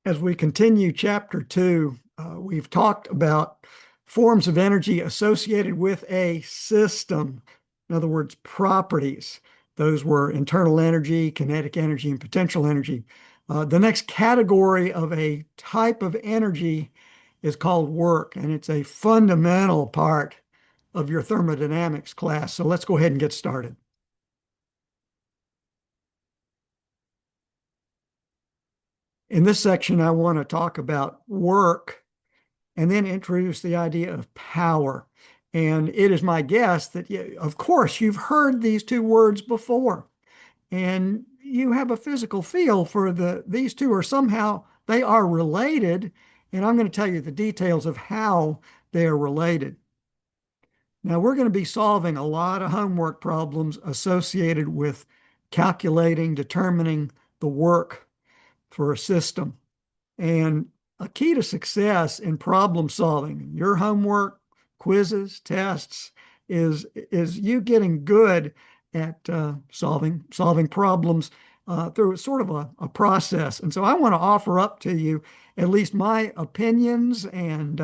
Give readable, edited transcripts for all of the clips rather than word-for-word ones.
As we continue Chapter 2, we've talked about forms of energy associated with a system. In other words, properties. Those were internal energy, kinetic energy, and potential energy. The next category of a type of energy is called work, and it's a fundamental part of your thermodynamics class. So let's go ahead and get started. In this section, I want to talk about work and then introduce the idea of power. And it is my guess that, of course, you've heard these two words before, and you have a physical feel for these two are somehow they are related. And I'm going to tell you the details of how they are related. Now, we're going to be solving a lot of homework problems associated with calculating, determining the work for a system. And a key to success in problem solving, your homework, quizzes, tests, is you getting good at solving problems through sort of a process. And so I want to offer up to you at least my opinions and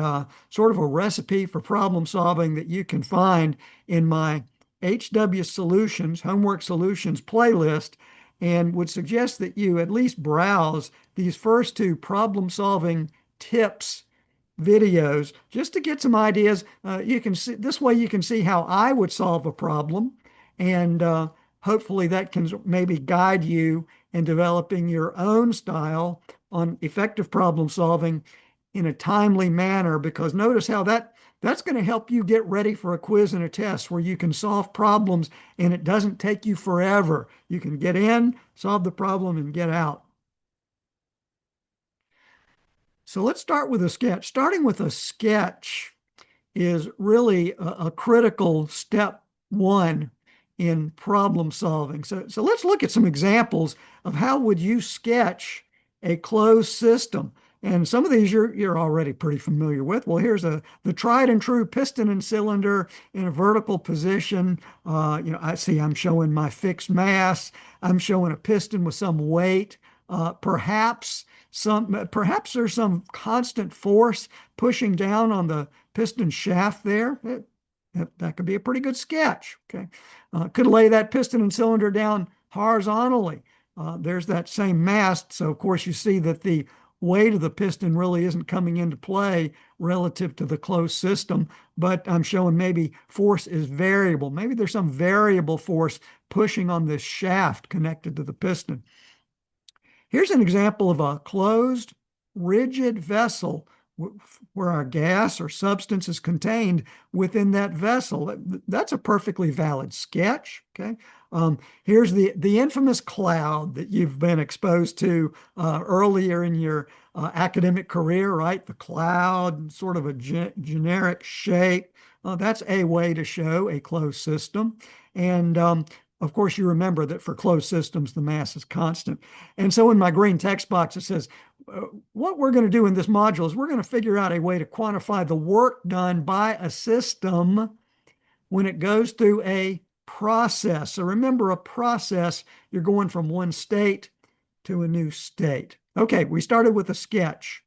sort of a recipe for problem solving that you can find in my HW Solutions, Homework Solutions playlist, and would suggest that you at least browse these first two problem solving tips videos just to get some ideas. You can see this way you can see how I would solve a problem, and hopefully that can maybe guide you in developing your own style on effective problem solving in a timely manner, because notice how that's going to help you get ready for a quiz and a test where you can solve problems and it doesn't take you forever. You can get in, solve the problem, and get out. So let's start with a sketch. Starting with a sketch is really a critical step one in problem solving. So let's look at some examples of how would you sketch a closed system. And some of these you're already pretty familiar with. Well, here's the tried and true piston and cylinder in a vertical position. I see I'm showing my fixed mass. I'm showing a piston with some weight. Perhaps there's some constant force pushing down on the piston shaft there. That could be a pretty good sketch. Okay, could lay that piston and cylinder down horizontally. There's that same mass, so of course you see that the weight of the piston really isn't coming into play relative to the closed system, but I'm showing maybe force is variable. Maybe there's some variable force pushing on this shaft connected to the piston. Here's an example of a closed, rigid vessel where our gas or substance is contained within that vessel. That's a perfectly valid sketch. Okay. Here's the infamous cloud that you've been exposed to earlier in your academic career, right? The cloud, sort of a generic shape. That's a way to show a closed system. And of course, you remember that for closed systems, the mass is constant. And so in my green text box, it says, what we're going to do in this module is we're going to figure out a way to quantify the work done by a system when it goes through a process. So remember, a process, you're going from one state to a new state. Okay, we started with a sketch.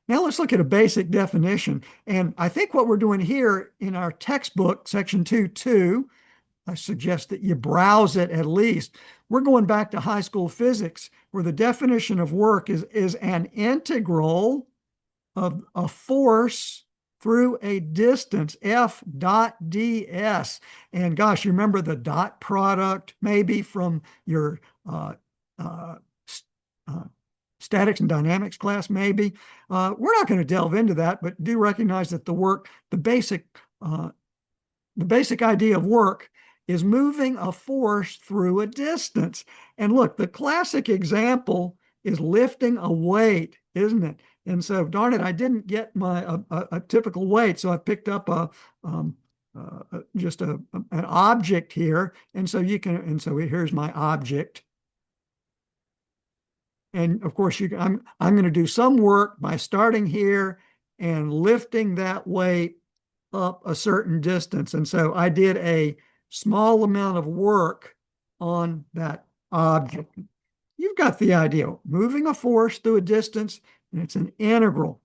Now let's look at a basic definition. And I think what we're doing here in our textbook, section 2.2, I suggest that you browse it at least. We're going back to high school physics, where the definition of work is an integral of a force through a distance, F dot ds. And gosh, you remember the dot product maybe from your statics and dynamics class, maybe. We're not going to delve into that, but do recognize that the basic idea of work is moving a force through a distance. And look, the classic example is lifting a weight, isn't it? And so, darn it, I didn't get a typical weight, so I picked up just an object here. And so here's my object. And of course, I'm going to do some work by starting here and lifting that weight up a certain distance. And so I did a small amount of work on that object. you've got the idea. Moving a force through a distance, and it's an integral.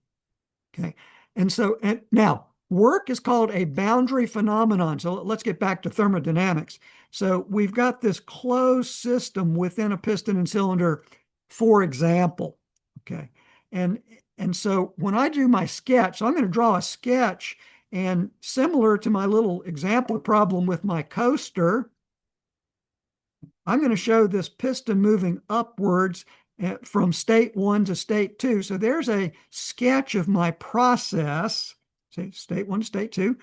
Okay. And now work is called a boundary phenomenon. So let's get back to thermodynamics. So we've got this closed system within a piston and cylinder, for example. Okay. And and so when I do my sketch, so I'm going to draw a sketch, and similar to my little example problem with my coaster, I'm going to show this piston moving upwards from state one to state two. So there's a sketch of my process. Say state one to state two.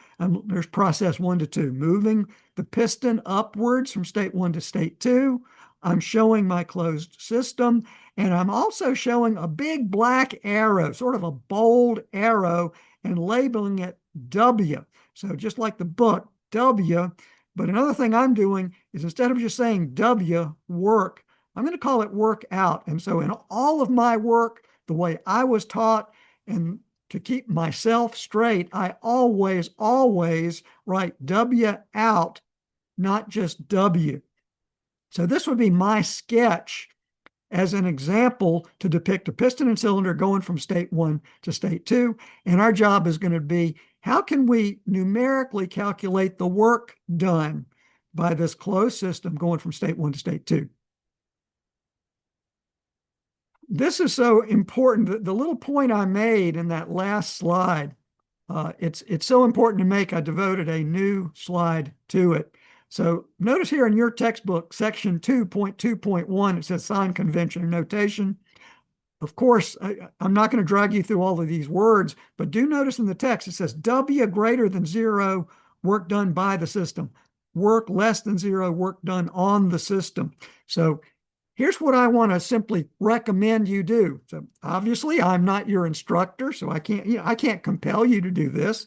There's process one to two, moving the piston upwards from state one to state two. I'm showing my closed system, and I'm also showing a big black arrow, sort of a bold arrow, and labeling it W. So just like the book, W. But another thing I'm doing is, instead of just saying W, work, I'm going to call it work out. And so in all of my work, the way I was taught, and to keep myself straight, I always write W out, not just W. So this would be my sketch as an example to depict a piston and cylinder going from state one to state two. And our job is going to be, how can we numerically calculate the work done by this closed system going from state one to state two? This is so important. The little point I made in that last slide, it's so important to make, I devoted a new slide to it. So notice here in your textbook, section 2.2.1, it says sign convention or notation. Of course, I'm not going to drag you through all of these words, but do notice in the text, it says W greater than 0, work done by the system. Work less than 0, work done on the system. So here's what I want to simply recommend you do. So obviously, I'm not your instructor, so I can't compel you to do this.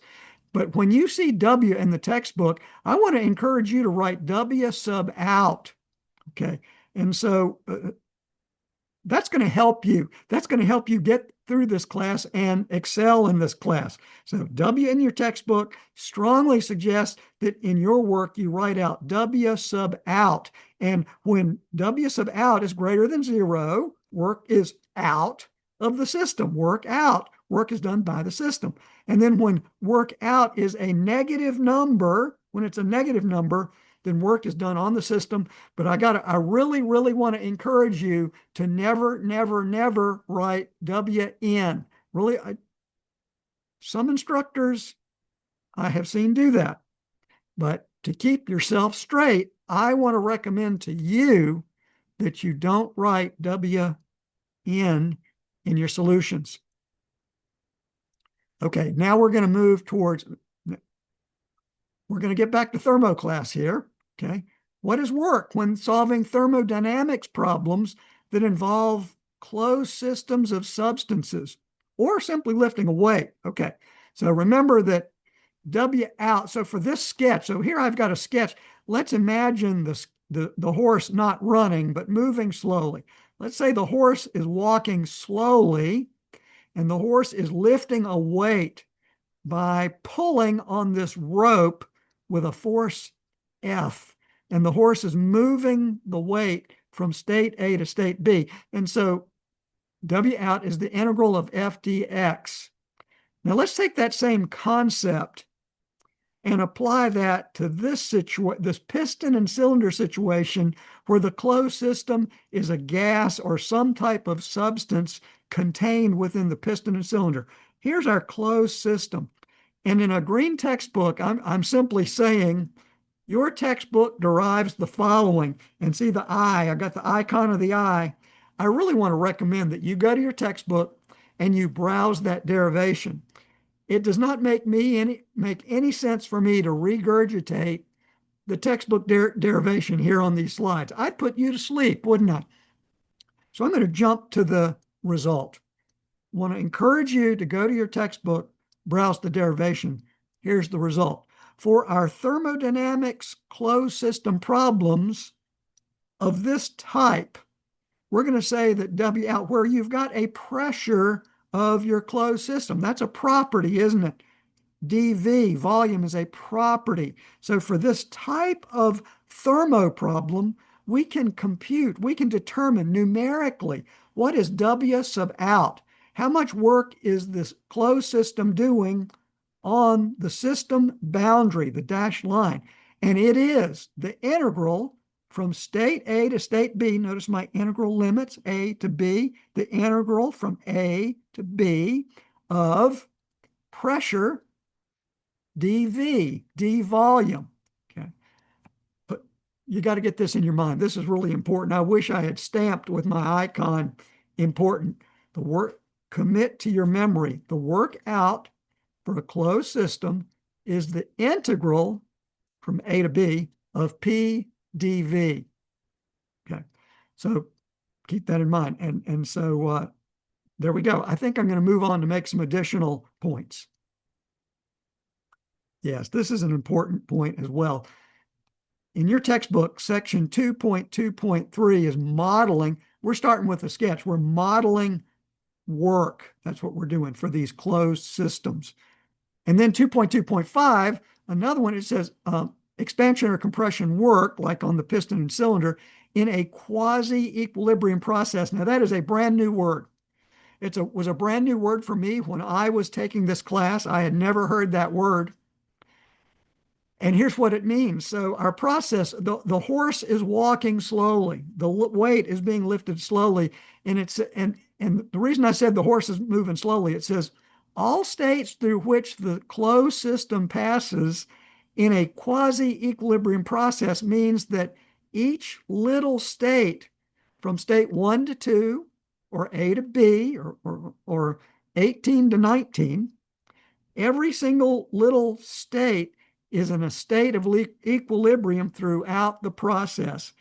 But when you see W in the textbook, I want to encourage you to write W sub out. Okay. And so that's going to help you. That's going to help you get through this class and excel in this class. So W in your textbook strongly suggests that in your work you write out W sub out. And when W sub out is greater than 0, work is out of the system. Work out. Work is done by the system. And then when work out is a negative number, when it's a negative number, then work is done on the system. But I really want to encourage you to never write W in. Really, some instructors I have seen do that. But to keep yourself straight, I want to recommend to you that you don't write W in your solutions. Okay, now we're going to move towards, we're going to get back to thermo class here. Okay, what is work when solving thermodynamics problems that involve closed systems of substances or simply lifting a weight? Okay, so remember that W out. So for this sketch, so here I've got a sketch. Let's imagine the horse not running, but moving slowly. Let's say the horse is walking slowly, and the horse is lifting a weight by pulling on this rope with a force F. And the horse is moving the weight from state A to state B. And so W out is the integral of F dx. Now let's take that same concept and apply that to this piston and cylinder situation where the closed system is a gas or some type of substance contained within the piston and cylinder. Here's our closed system. And in a green textbook, I'm simply saying your textbook derives the following. And see the eye, I got the icon of the eye. I really want to recommend that you go to your textbook and you browse that derivation. It does not make any sense for me to regurgitate the textbook derivation here on these slides. I'd put you to sleep, wouldn't I? So I'm going to jump to the result. I want to encourage you to go to your textbook, browse the derivation. Here's the result. For our thermodynamics closed system problems of this type, we're going to say that W out, where you've got a pressure of your closed system. That's a property, isn't it? dV, volume, is a property. So for this type of thermo problem, we can compute, we can determine numerically what is W sub out. How much work is this closed system doing on the system boundary, the dashed line? And it is the integral from state A to state B. Notice my integral limits, A to B, the integral from A to B of pressure dV, d volume. Okay. But you got to get this in your mind. This is really important. I wish I had stamped with my icon important. The work, commit to your memory. The work out for a closed system is the integral from A to B of P dV. Okay. So keep that in mind. And so there we go. I think I'm going to move on to make some additional points. Yes, this is an important point as well. In your textbook, section 2.2.3 is modeling. We're starting with a sketch. We're modeling work. That's what we're doing for these closed systems. And then 2.2.5, another one, it says expansion or compression work, like on the piston and cylinder, in a quasi-equilibrium process. Now, that is a brand new word. It was a brand new word for me when I was taking this class. I had never heard that word. And here's what it means. So our process, the horse is walking slowly. The weight is being lifted slowly. And the reason I said the horse is moving slowly, it says all states through which the closed system passes in a quasi-equilibrium process means that each little state from state 1 to 2 or A to B or 18 to 19, every single little state is in a state of equilibrium throughout the process.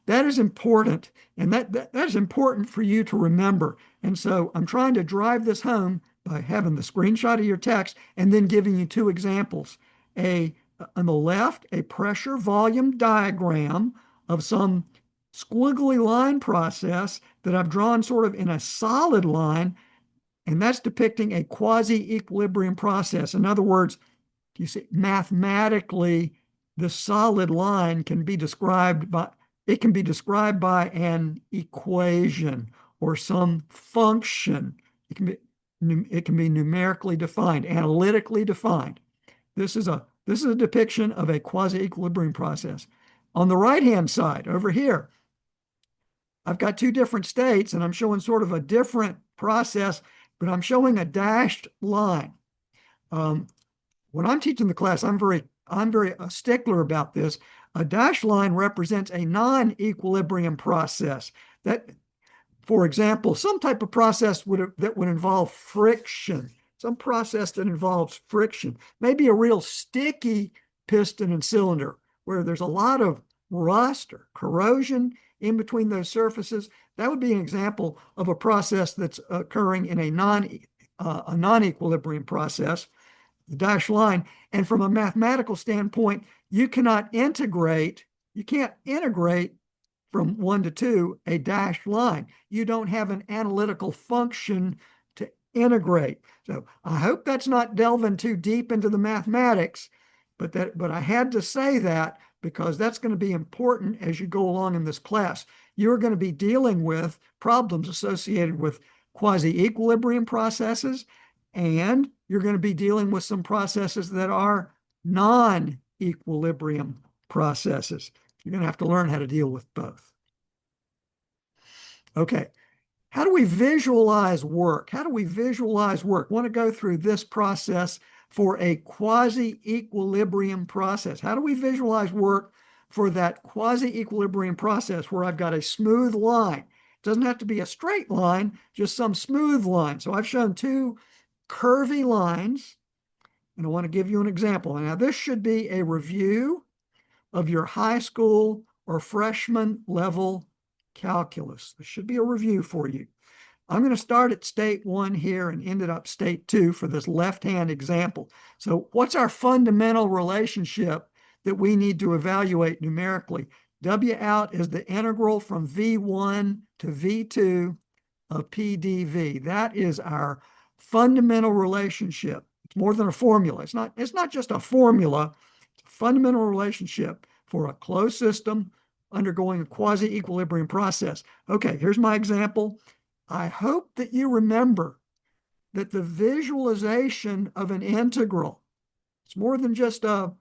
That is important, and that is important for you to remember. And so I'm trying to drive this home by having the screenshot of your text and then giving you two examples. On the left, a pressure volume diagram of some squiggly line process that I've drawn sort of in a solid line, and that's depicting a quasi-equilibrium process. In other words, you see, mathematically, the solid line can be described by an equation or some function. It can be numerically defined, analytically defined. This is a depiction of a quasi-equilibrium process. On the right-hand side, over here, I've got two different states, and I'm showing sort of a different process, but I'm showing a dashed line. When I'm teaching the class, I'm very a stickler about this. A dashed line represents a non-equilibrium process. That, for example, some type of process that would involve friction, some process that involves friction, maybe a real sticky piston and cylinder where there's a lot of rust or corrosion in between those surfaces. That would be an example of a process that's occurring in a non-equilibrium process, the dashed line. And from a mathematical standpoint, you can't integrate from 1 to 2 a dashed line. You don't have an analytical function to integrate. So I hope that's not delving too deep into the mathematics, but I had to say that because that's going to be important as you go along in this class. You're going to be dealing with problems associated with quasi-equilibrium processes, and you're going to be dealing with some processes that are non-equilibrium processes. You're going to have to learn how to deal with both. Okay, how do we visualize work? How do we visualize work? I want to go through this process for a quasi-equilibrium process. How do we visualize work for that quasi-equilibrium process where I've got a smooth line? It doesn't have to be a straight line, just some smooth line. So I've shown two curvy lines, and I want to give you an example. Now, this should be a review of your high school or freshman level calculus. This should be a review for you. I'm going to start at state 1 here and end it up state 2 for this left-hand example. So what's our fundamental relationship that we need to evaluate numerically? W out is the integral from V1 to V2 of P dV. That is our fundamental relationship. It's more than a formula. It's not just a formula. It's a fundamental relationship for a closed system undergoing a quasi-equilibrium process. Okay, here's my example. I hope that you remember that the visualization of an integral, it's more than just a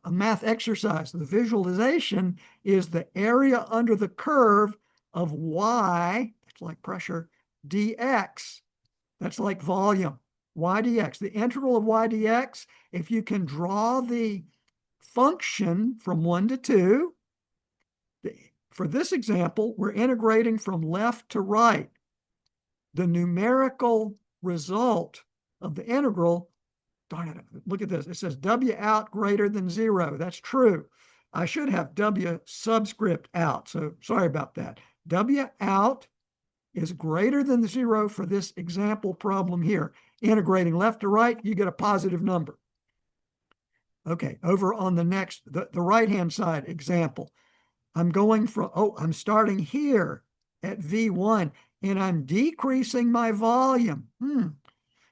math exercise. The visualization is the area under the curve of y, it's like pressure, dx. That's like volume, y dx. The integral of y dx, if you can draw the function from 1 to 2, for this example, we're integrating from left to right. The numerical result of the integral, darn it, look at this. It says W out greater than 0. That's true. I should have W subscript out. So sorry about that. W out is greater than 0 for this example problem here. Integrating left to right, you get a positive number. Okay, over on the next, the right-hand side example. I'm going from, I'm starting here at V1 and I'm decreasing my volume.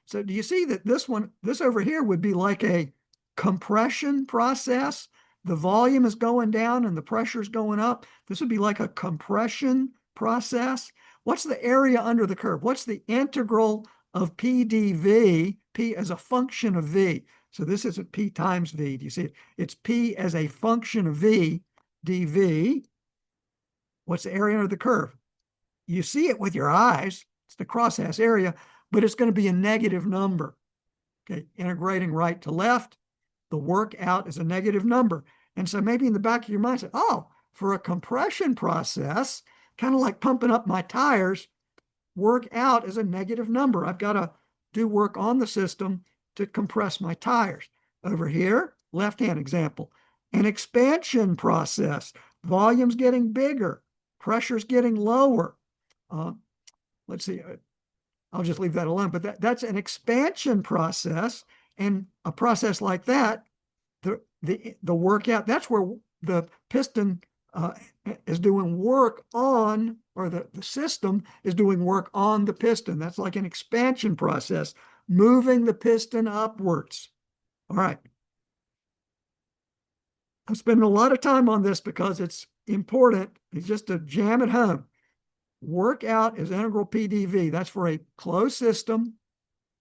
So do you see that this over here would be like a compression process? The volume is going down and the pressure is going up. This would be like a compression process. What's the area under the curve? What's the integral of P dV? P as a function of V. So this isn't P times V. Do you see it? It's P as a function of V, dV. What's the area under the curve? You see it with your eyes. It's the crosshatch area, but it's going to be a negative number. Okay, integrating right to left, the work out is a negative number. And so maybe in the back of your mind, say, oh, for a compression process, kind of like pumping up my tires, work out is a negative number. I've got to do work on the system to compress my tires. Over here, left-hand example, an expansion process, volume's getting bigger, pressure's getting lower. Let's see, I'll just leave that alone, but that's an expansion process, and a process like that, the workout, that's where the piston is doing work on, or the system is doing work on the piston. That's like an expansion process, moving the piston upwards. All right. I'm spending a lot of time on this because it's important. It's just to jam it home. Work out is integral P dV. That's for a closed system,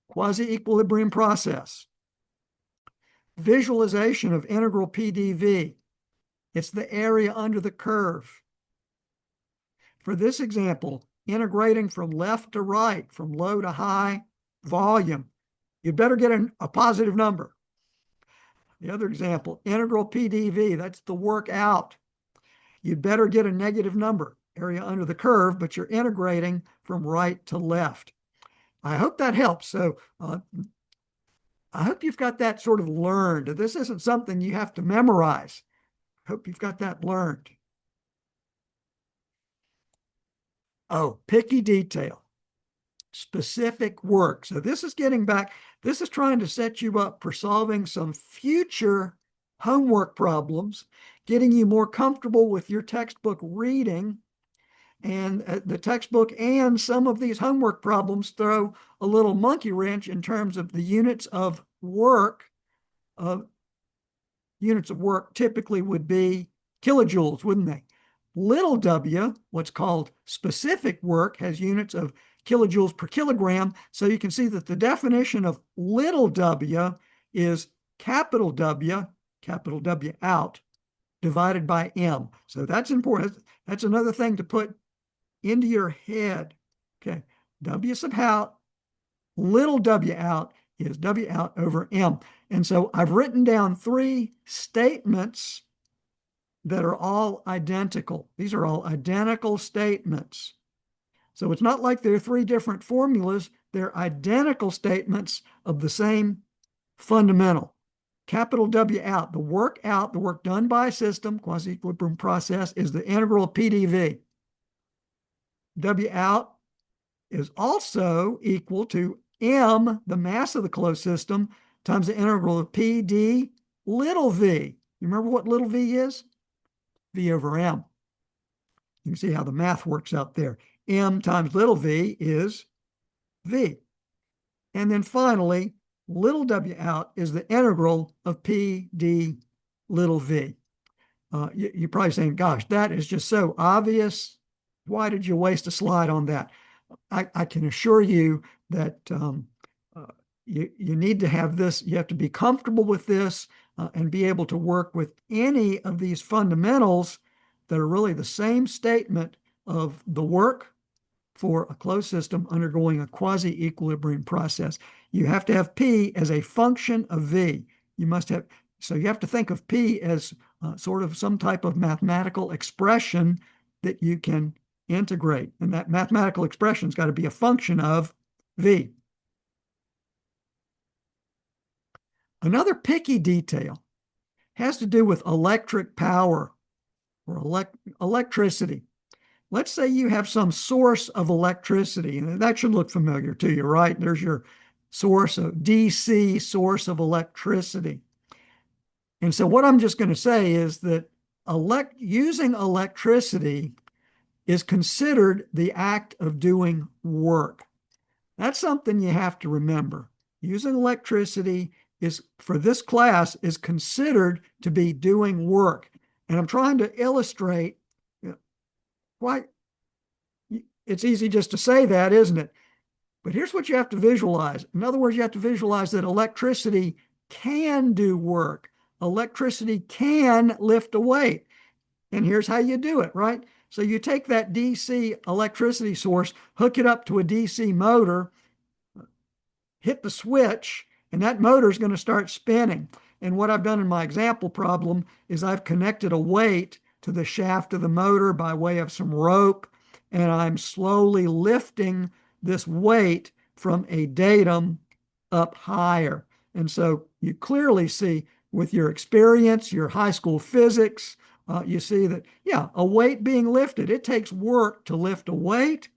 quasi-equilibrium process. Visualization of integral P dV. It's the area under the curve. For this example, integrating from left to right, from low to high volume, you better get a positive number. The other example, integral P dV, that's the work out. You'd better get a negative number, area under the curve, but you're integrating from right to left. I hope that helps. So I hope you've got that sort of learned. This isn't something you have to memorize. I hope you've got that learned. Oh, picky detail, specific work. So this is getting back, this is trying to set you up for solving some future homework problems, getting you more comfortable with your textbook reading. And the textbook and some of these homework problems throw a little monkey wrench in terms of the units of work. Units of work typically would be kilojoules, wouldn't they? Little w, what's called specific work, has units of kilojoules per kilogram. So you can see that the definition of little w is capital W out, divided by M. So that's important. That's another thing to put into your head. Okay, W sub out, little w out is W out over M. And so I've written down 3 statements that are all identical. These are all identical statements. So it's not like there are 3 different formulas. They're identical statements of the same fundamental. Capital W out, the work done by a system, quasi-equilibrium process, is the integral of P dV. W out is also equal to M, the mass of the closed system, times the integral of P d little v. You remember what little v is? V over M. You can see how the math works out there. M times little v is V. And then finally, little w out is the integral of P d little v. you're probably saying, gosh, that is just so obvious. Why did you waste a slide on that? I can assure you that uh, you need to have this, you have to be comfortable with this and be able to work with any of these fundamentals that are really the same statement of the work for a closed system undergoing a quasi-equilibrium process. You have to have P as a function of V. You must have, so you have to think of P as sort of some type of mathematical expression that you can integrate. And that mathematical expression's got to be a function of V. Another picky detail has to do with electric power or electricity. Let's say you have some source of electricity, and that should look familiar to you, right? There's your source of DC source of electricity. And so what I'm just going to say is that using electricity is considered the act of doing work. That's something you have to remember. Using electricity is, for this class, is considered to be doing work. And I'm trying to illustrate why it's easy just to say that, isn't it? But here's what you have to visualize. In other words, you have to visualize that electricity can do work. Electricity can lift a weight. And here's how you do it, right? So you take that DC electricity source, hook it up to a DC motor, hit the switch, and that motor is going to start spinning. And what I've done in my example problem is I've connected a weight to the shaft of the motor by way of some rope, and I'm slowly lifting this weight from a datum up higher. And so you clearly see with your experience, your high school physics, you see that, yeah, a weight being lifted, it takes work to lift a weight.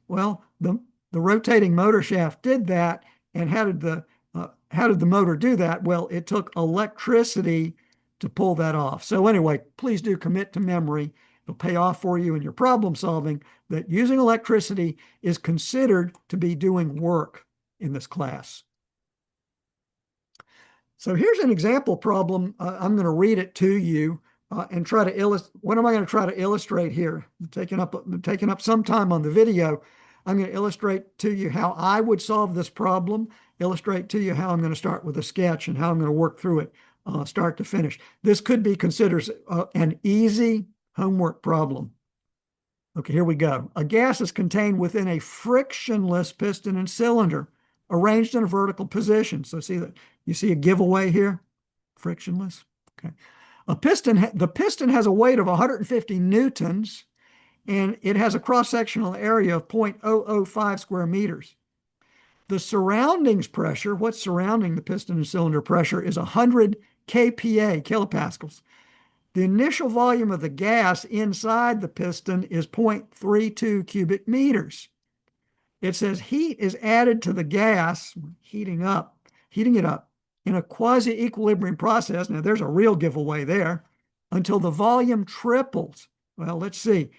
Well, the rotating motor shaft did that. And how did the motor do that? Well, it took electricity to pull that off. So anyway, please do commit to memory. It'll pay off for you in your problem solving that using electricity is considered to be doing work in this class. So here's an example problem. I'm going to read it to you and try to illustrate. What am I going to try to illustrate here? Taking up some time on the video. I'm going to illustrate to you how I would solve this problem, illustrate to you how I'm going to start with a sketch and how I'm going to work through it start to finish. This could be considered an easy homework problem. Okay, here we go. A gas is contained within a frictionless piston and cylinder arranged in a vertical position. So see that you see a giveaway here, frictionless. Okay. The piston has a weight of 150 newtons and it has a cross-sectional area of 0.005 square meters. The surroundings pressure, what's surrounding the piston and cylinder pressure, is 100 kPa, kilopascals. The initial volume of the gas inside the piston is 0.32 cubic meters. It says heat is added to the gas, heating it up in a quasi-equilibrium process. Now, there's a real giveaway there, until the volume triples. Well, let's see.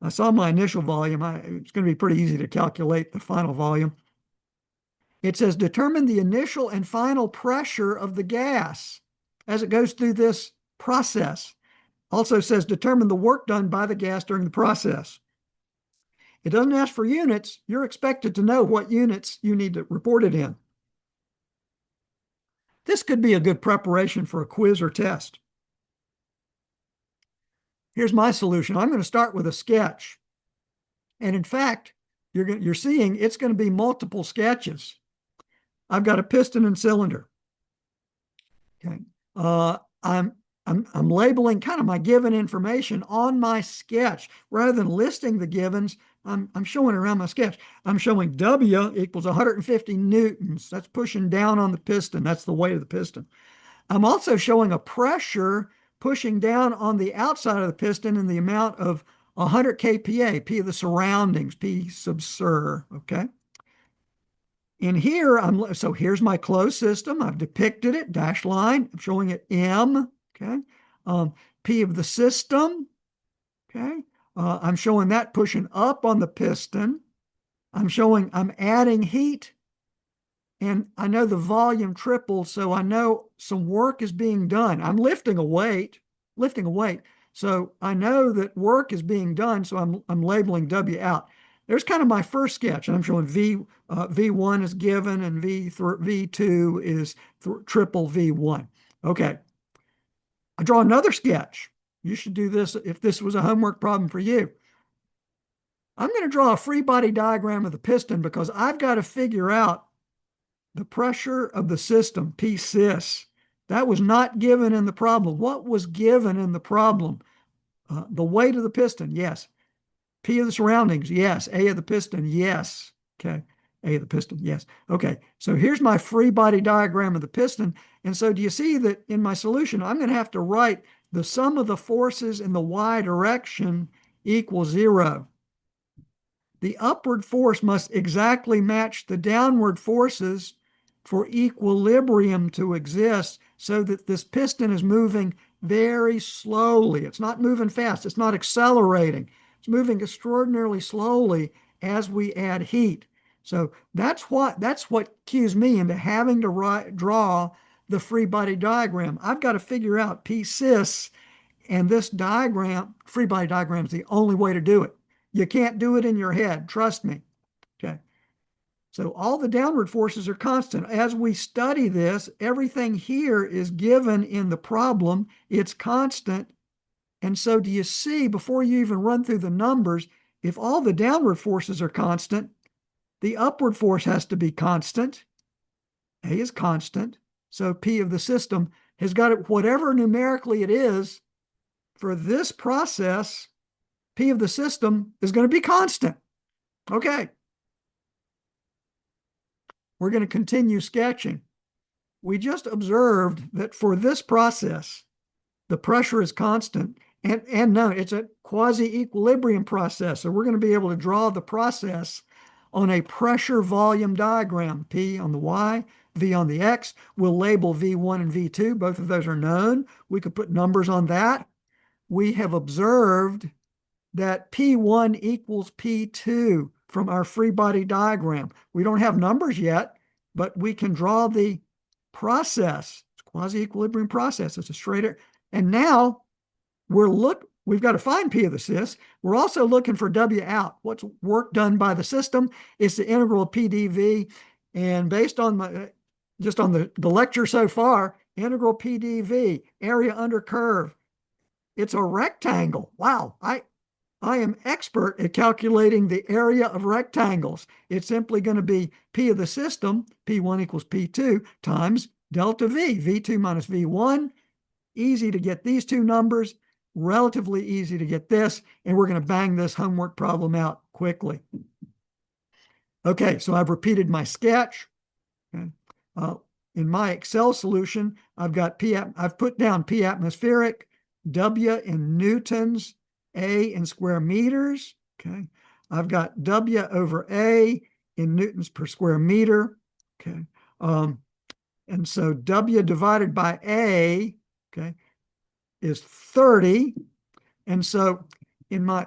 I saw my initial volume. It's going to be pretty easy to calculate the final volume. It says determine the initial and final pressure of the gas as it goes through this process. Also says determine the work done by the gas during the process. It doesn't ask for units. You're expected to know what units you need to report it in. This could be a good preparation for a quiz or test. Here's my solution. I'm going to start with a sketch. And in fact, you're seeing it's going to be multiple sketches. I've got a piston and cylinder. Okay. I'm labeling kind of my given information on my sketch. Rather than listing the givens, I'm showing around my sketch. I'm showing W equals 150 newtons. That's pushing down on the piston. That's the weight of the piston. I'm also showing a pressure pushing down on the outside of the piston in the amount of 100 kPa, P of the surroundings, P sub sur, okay? In here, so here's my closed system. I've depicted it, dashed line. I'm showing it M, okay? P of the system, okay? I'm showing that pushing up on the piston. I'm adding heat, and I know the volume tripled, so I know some work is being done. I'm lifting a weight, lifting a weight. So I know that work is being done, so I'm labeling W out. There's kind of my first sketch, and I'm showing V1 is given, and V2 is triple V1. Okay, I draw another sketch. You should do this if this was a homework problem for you. I'm going to draw a free body diagram of the piston because I've got to figure out the pressure of the system, P sys. That was not given in the problem. What was given in the problem? The weight of the piston, yes. P of the surroundings, yes. A of the piston, yes. Okay, A of the piston, yes. Okay, so here's my free body diagram of the piston. And so do you see that in my solution, I'm going to have to write the sum of the forces in the y direction equals 0. The upward force must exactly match the downward forces for equilibrium to exist so that this piston is moving very slowly. It's not moving fast. It's not accelerating. It's moving extraordinarily slowly as we add heat. So that's what cues me into having to draw the free body diagram. I've got to figure out P sys, and this diagram, free body diagram, is the only way to do it. You can't do it in your head, trust me. Okay. So all the downward forces are constant. As we study this, everything here is given in the problem. It's constant. And so do you see, before you even run through the numbers, if all the downward forces are constant, the upward force has to be constant. A is constant. So P of the system has got it, whatever numerically it is for this process, P of the system is going to be constant. Okay. We're going to continue sketching. We just observed that for this process, the pressure is constant. And no, it's a quasi-equilibrium process. So we're going to be able to draw the process on a pressure volume diagram. P on the Y, V on the X. We'll label V1 and V2. Both of those are known. We could put numbers on that. We have observed that P1 equals P2 from our free body diagram. We don't have numbers yet, but we can draw the process. It's quasi-equilibrium process. It's a straighter. And now we've got to find P of the sys. We're also looking for W out. What's work done by the system? It's the integral of PdV. And based on just on the lecture so far, integral PdV, area under curve. It's a rectangle. Wow. I am expert at calculating the area of rectangles. It's simply going to be P of the system, P1 equals P2, times delta V, V2 minus V1. Easy to get these two numbers, relatively easy to get this, and we're going to bang this homework problem out quickly. Okay, so I've repeated my sketch. Okay. In my Excel solution, I've put down P atmospheric, W in newtons, A in square meters. Okay. I've got W over A in newtons per square meter. Okay. And so W divided by A, okay, is 30. And so in my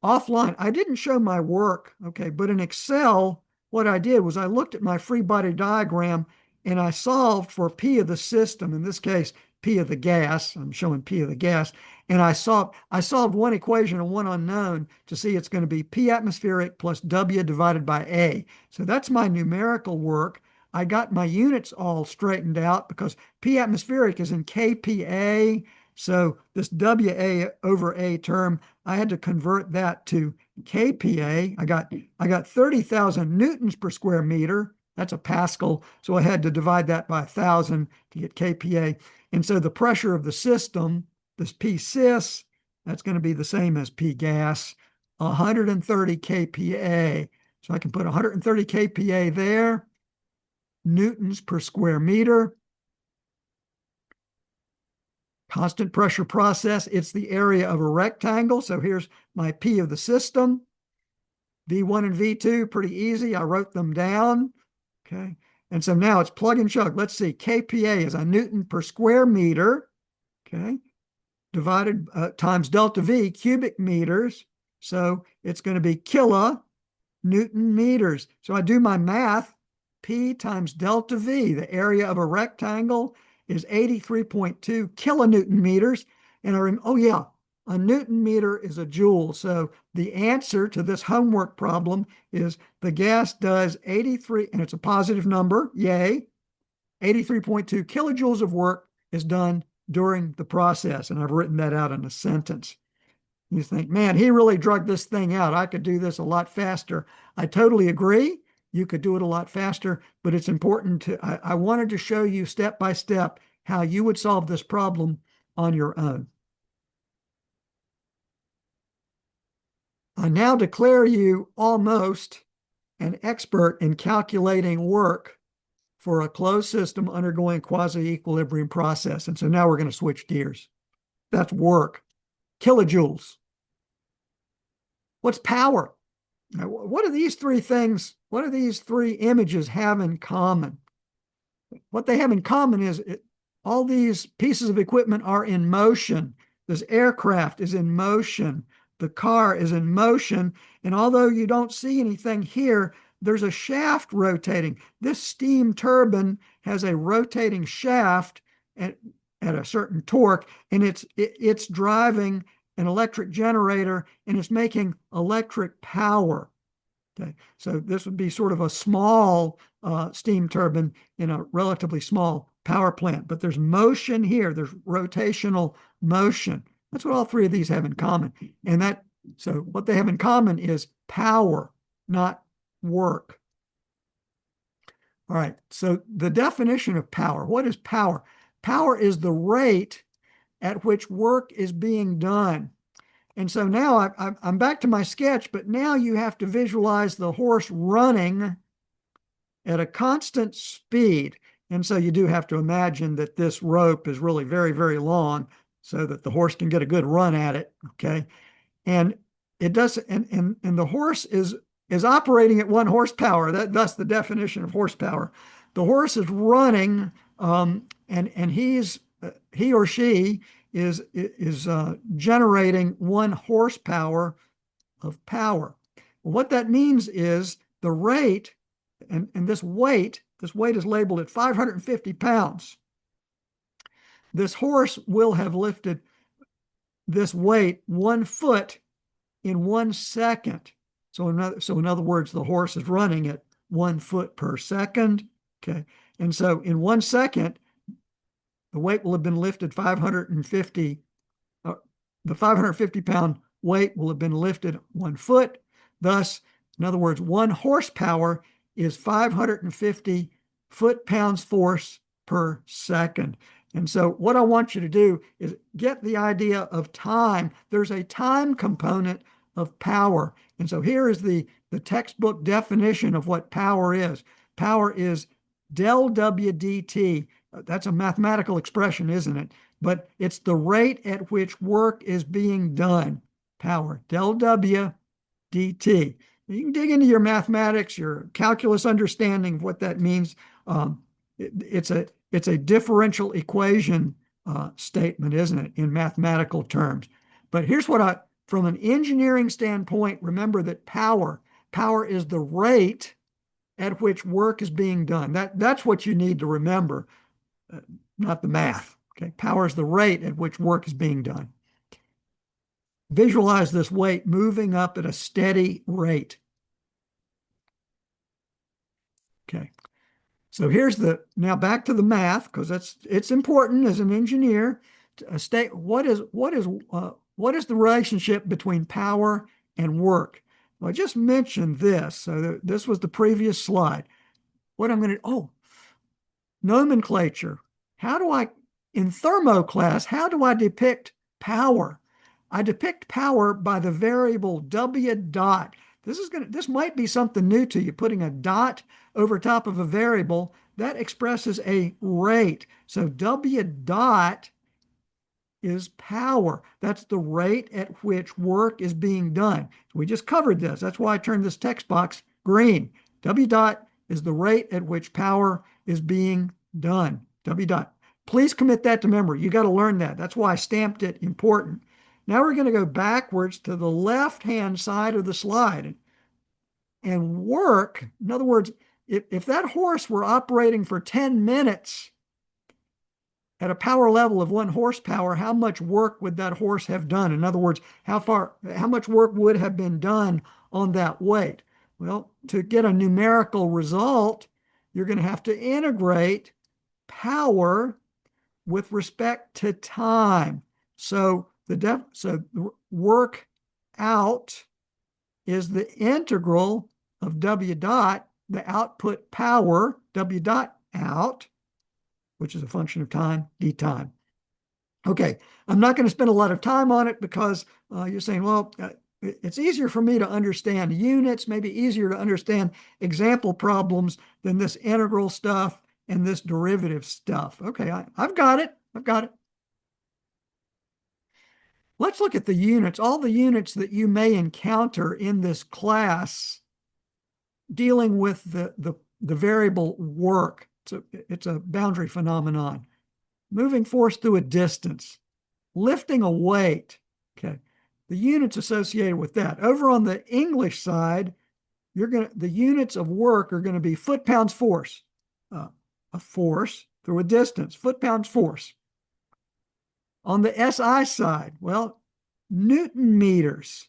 offline, I didn't show my work, okay, but in Excel, what I did was I looked at my free body diagram and I solved for P of the system, in this case, P of the gas. I'm showing P of the gas. And I solved one equation and one unknown to see it's going to be P atmospheric plus W divided by A. So that's my numerical work. I got my units all straightened out because P atmospheric is in kPa. So this WA over A term, I had to convert that to kPa. I got 30,000 newtons per square meter. That's a Pascal. So I had to divide that by 1,000 to get kPa. And so the pressure of the system, this P sys, that's going to be the same as P gas, 130 kPa. So I can put 130 kPa there, newtons per square meter. Constant pressure process, it's the area of a rectangle. So here's my P of the system. V1 and V2, pretty easy. I wrote them down. Okay. And so now it's plug and chug. Let's see. kPa is a newton per square meter. Okay. Divided times delta V, cubic meters. So it's going to be kilonewton meters. So I do my math. P times delta V, the area of a rectangle, is 83.2 kilonewton meters. And oh yeah, a Newton meter is a joule. So the answer to this homework problem is the gas does 83, and it's a positive number, yay, 83.2 kilojoules of work is done during the process. And I've written that out in a sentence. You think, man, he really drug this thing out. I could do this a lot faster. I totally agree. You could do it a lot faster, but it's important I wanted to show you step by step how you would solve this problem on your own. I now declare you almost an expert in calculating work for a closed system undergoing quasi-equilibrium process. And so now we're going to switch gears. That's work. Kilojoules. What's power? Now, what do these three things, what do these three images have in common? What they have in common is all these pieces of equipment are in motion. This aircraft is in motion. The car is in motion. And although you don't see anything here, there's a shaft rotating. This steam turbine has a rotating shaft at a certain torque, and it's driving an electric generator, and it's making electric power. Okay, so this would be sort of a small steam turbine in a relatively small power plant, but there's motion here. There's rotational motion. That's what all three of these have in common. And so what they have in common is power, not work. All right, so the definition of power. What is power? Power is the rate at which work is being done. And so now I'm back to my sketch, but now you have to visualize the horse running at a constant speed. And so you do have to imagine that this rope is really very, very long so that the horse can get a good run at it. Okay. And it does, and the horse is operating at 1 horsepower. That's the definition of horsepower. The horse is running, and he or she is generating 1 horsepower of power. What that means is the rate, and this weight is labeled at 550 pounds. This horse will have lifted this weight 1 foot in 1 second. So in other words, the horse is running at 1 foot per second. Okay. And so in 1 second, the weight will have been lifted 550. The 550 pound weight will have been lifted 1 foot. Thus, in other words, 1 horsepower is 550 foot-pounds force per second. And so what I want you to do is get the idea of time. There's a time component of power. And so here is the textbook definition of what power is. Power is del W dt. That's a mathematical expression, isn't it? But it's the rate at which work is being done. Power, del W dt. You can dig into your mathematics, your calculus understanding of what that means. It's a differential equation statement, isn't it, in mathematical terms? But here's what from an engineering standpoint, remember that power is the rate at which work is being done. That's what you need to remember, not the math. Okay, power is the rate at which work is being done. Visualize this weight moving up at a steady rate. Okay. So now back to the math, because it's important as an engineer to state what is the relationship between power and work. Well, I just mentioned this, so this was the previous slide. What I'm going to nomenclature. In thermoclass, how do I depict power? I depict power by the variable W dot. This might be something new to you, putting a dot over top of a variable that expresses a rate. So W dot is power. That's the rate at which work is being done. We just covered this. That's why I turned this text box green. W dot is the rate at which power is being done. W dot. Please commit that to memory. You got to learn that. That's why I stamped it important. Now we're going to go backwards to the left-hand side of the slide. And work, in other words, if that horse were operating for 10 minutes at a power level of 1 horsepower, how much work would that horse have done? In other words, how much work would have been done on that weight? Well, to get a numerical result, you're going to have to integrate power with respect to time. So work out is the integral of W dot, the output power, W dot out, which is a function of time, d time. Okay, I'm not going to spend a lot of time on it because you're saying, well, it's easier for me to understand units, maybe easier to understand example problems than this integral stuff and this derivative stuff. Okay, I've got it. I've got it. Let's look at the units, all the units that you may encounter in this class dealing with the variable work. It's a boundary phenomenon. Moving force through a distance, lifting a weight. Okay, the units associated with that. Over on the English side, the units of work are going to be foot-pounds force, a force through a distance, foot-pounds force. On the SI side, well, Newton meters.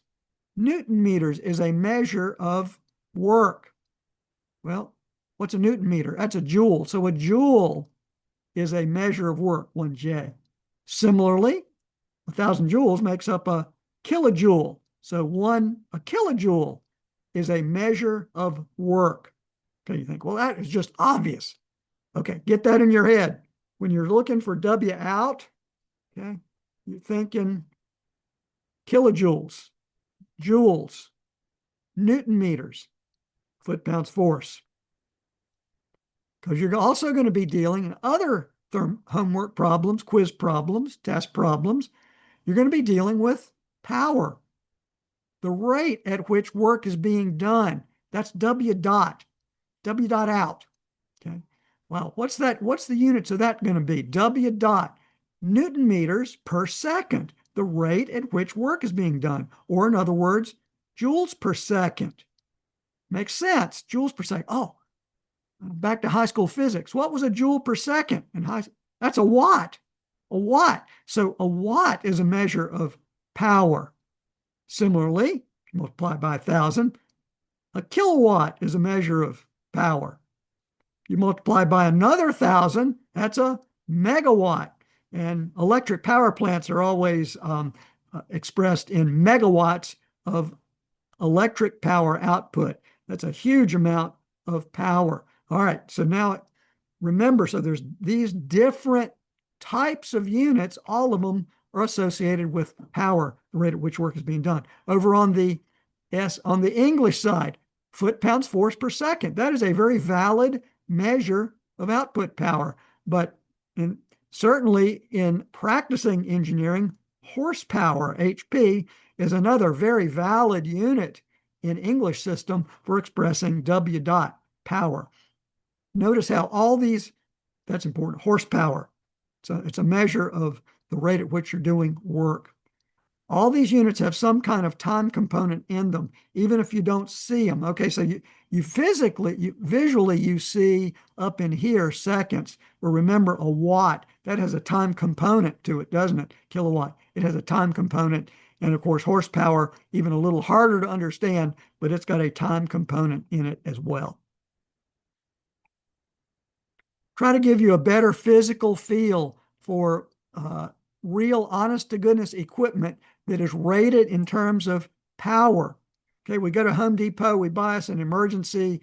Newton meters is a measure of work. Well, what's a Newton meter? That's a joule. So a joule is a measure of work, 1J. Similarly, 1,000 joules makes up a kilojoule. So a kilojoule is a measure of work. Okay, you think, well, that is just obvious. Okay, get that in your head. When you're looking for W out, okay, you're thinking kilojoules, joules, Newton meters, foot-pounds force. Because you're also going to be dealing in other homework problems, quiz problems, test problems. You're going to be dealing with power, the rate at which work is being done. That's W dot out. Okay. Well, what's that? What's the units of that going to be? W dot, Newton meters per second, the rate at which work is being done. Or in other words, joules per second. Makes sense. Joules per second. Oh, back to high school physics. What was a joule per second in high? That's a watt. A watt. So a watt is a measure of power. Similarly, multiply by 1,000. A kilowatt is a measure of power. You multiply by another 1,000, that's a megawatt. And electric power plants are always expressed in megawatts of electric power output. That's a huge amount of power. All right, so now remember, so there's these different types of units, all of them are associated with power, the rate at which work is being done. Over on the English side, foot-pounds force per second. That is a very valid measure of output power. But certainly in practicing engineering, horsepower, HP, is another very valid unit in English system for expressing W dot power. Notice how all these, that's important, horsepower. So it's a measure of the rate at which you're doing work. All these units have some kind of time component in them, even if you don't see them. Okay, so visually, you see up in here seconds. But remember, a watt, that has a time component to it, doesn't it? Kilowatt, it has a time component. And of course, horsepower, even a little harder to understand, but it's got a time component in it as well. Try to give you a better physical feel for real honest-to-goodness equipment that is rated in terms of power. Okay, we go to Home Depot, we buy us an emergency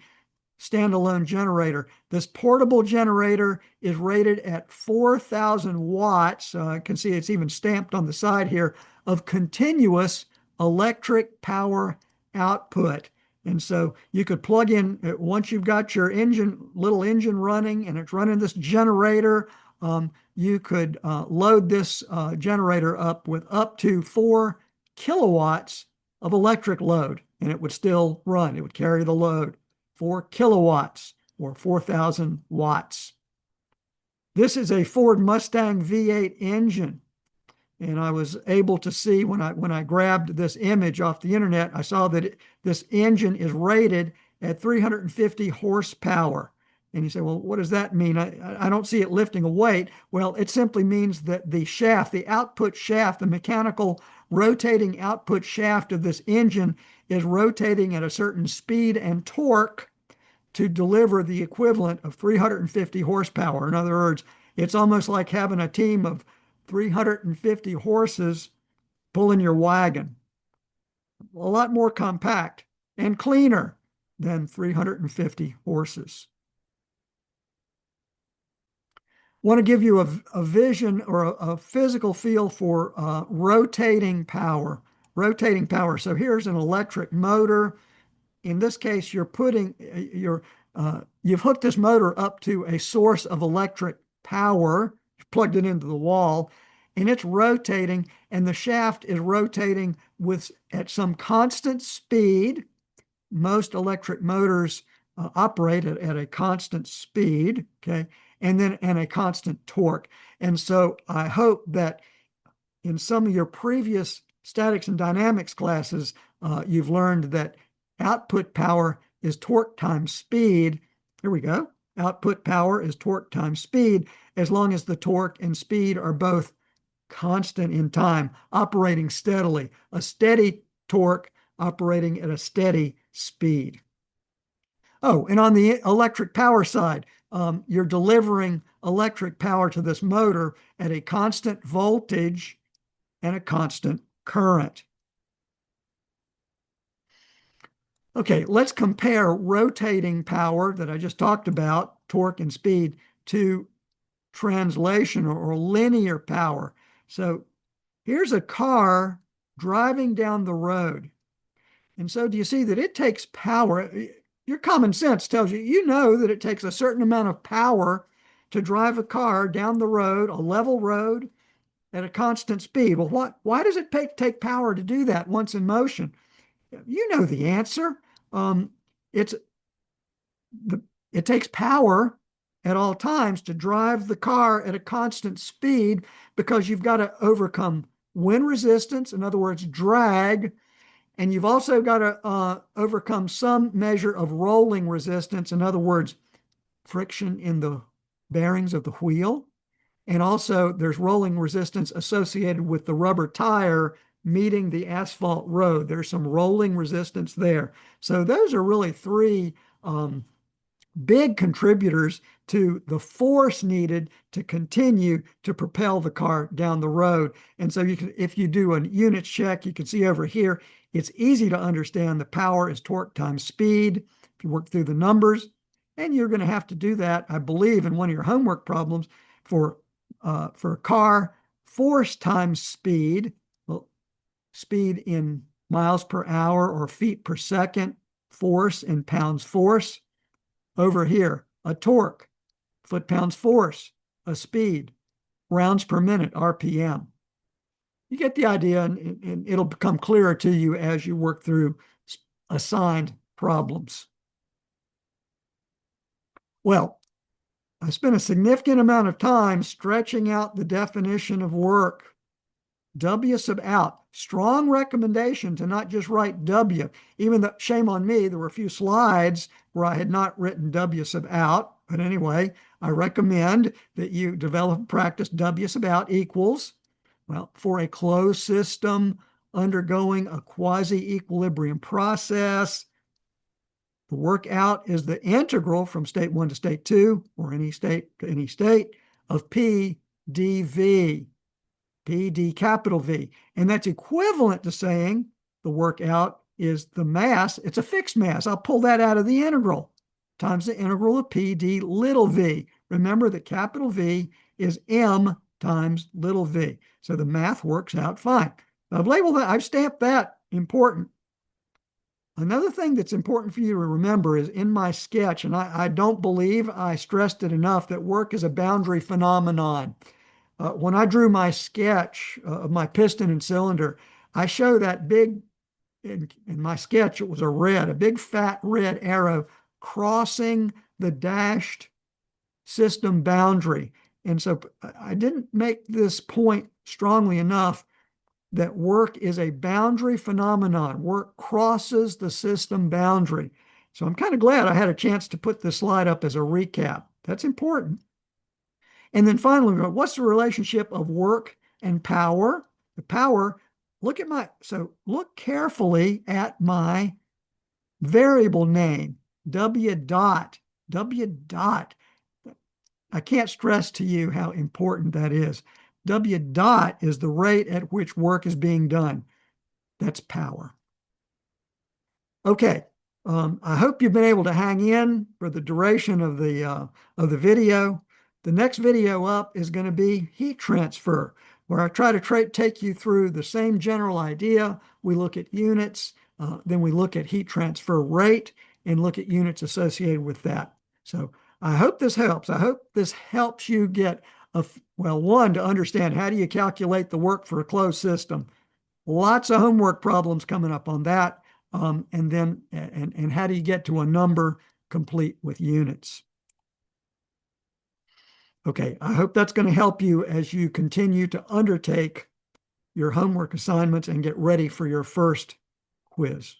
standalone generator. This portable generator is rated at 4,000 watts. You can see it's even stamped on the side here of continuous electric power output. And so you could plug in, once you've got your little engine running and it's running this generator, you could load this generator up with up to 4 kilowatts of electric load, and it would still run. It would carry the load. 4 kilowatts or 4,000 watts. This is a Ford Mustang V8 engine. And I was able to see when I grabbed this image off the internet, I saw that this engine is rated at 350 horsepower. And you say, well, what does that mean? I don't see it lifting a weight. Well, it simply means that the shaft, the output shaft, the mechanical rotating output shaft of this engine is rotating at a certain speed and torque to deliver the equivalent of 350 horsepower. In other words, it's almost like having a team of 350 horses pulling your wagon. A lot more compact and cleaner than 350 horses. Want to give you a vision or a physical feel for rotating power. Rotating power. So here's an electric motor. In this case, you've hooked this motor up to a source of electric power, you've plugged it into the wall, and it's rotating, and the shaft is rotating at some constant speed. Most electric motors operate at a constant speed, okay, and a constant torque. And so I hope that in some of your previous statics and dynamics classes, you've learned that output power is torque times speed. Here we go. Output power is torque times speed, as long as the torque and speed are both constant in time, operating steadily. A steady torque operating at a steady speed. Oh, and on the electric power side, you're delivering electric power to this motor at a constant voltage and a constant current. Okay, let's compare rotating power that I just talked about, torque and speed, to translation or linear power. So here's a car driving down the road. And so do you see that it takes power? Your common sense tells you, you know that it takes a certain amount of power to drive a car down the road, a level road, at a constant speed. Well, why does it take power to do that once in motion? You know the answer. It's it takes power at all times to drive the car at a constant speed because you've got to overcome wind resistance, in other words, drag, and you've also got to overcome some measure of rolling resistance, in other words, friction in the bearings of the wheel. And also, there's rolling resistance associated with the rubber tire meeting the asphalt road. There's some rolling resistance there. So those are really three big contributors to the force needed to continue to propel the car down the road. And so if you do a units check, you can see over here, it's easy to understand the power is torque times speed. If you work through the numbers, and you're going to have to do that, I believe, in one of your homework problems for a car, force times speed, well, speed in miles per hour or feet per second, force in pounds force. Over here, a torque, foot-pounds force, a speed, rounds per minute, RPM. You get the idea, and it'll become clearer to you as you work through assigned problems. Well, I spent a significant amount of time stretching out the definition of work. W sub out. Strong recommendation to not just write W. Even though, shame on me, there were a few slides where I had not written W sub out. But anyway, I recommend that you develop and practice W sub out equals, well, for a closed system undergoing a quasi-equilibrium process, the workout is the integral from state 1 to state 2, or any state to any state, of P dV, P d capital V. And that's equivalent to saying the workout is the mass. It's a fixed mass. I'll pull that out of the integral times the integral of P d little v. Remember that capital V is M times little v. So the math works out fine. I've labeled that, I've stamped that important. Another thing that's important for you to remember is in my sketch, and I don't believe I stressed it enough, that work is a boundary phenomenon. When I drew my sketch of my piston and cylinder, I show that big, in my sketch, it was a big fat red arrow crossing the dashed system boundary. And so I didn't make this point strongly enough that work is a boundary phenomenon. Work crosses the system boundary. So I'm kind of glad I had a chance to put this slide up as a recap. That's important. And then finally, what's the relationship of work and power? The power, look carefully at my variable name, W dot, W dot. I can't stress to you how important that is. W dot is the rate at which work is being done. That's power. Okay. I hope you've been able to hang in for the duration of the video. The next video up is going to be heat transfer, where I try to take you through the same general idea. We look at units, then we look at heat transfer rate and look at units associated with that. So I hope this helps. I hope this helps you get one, to understand how do you calculate the work for a closed system. Lots of homework problems coming up on that. And how do you get to a number complete with units? Okay, I hope that's going to help you as you continue to undertake your homework assignments and get ready for your first quiz.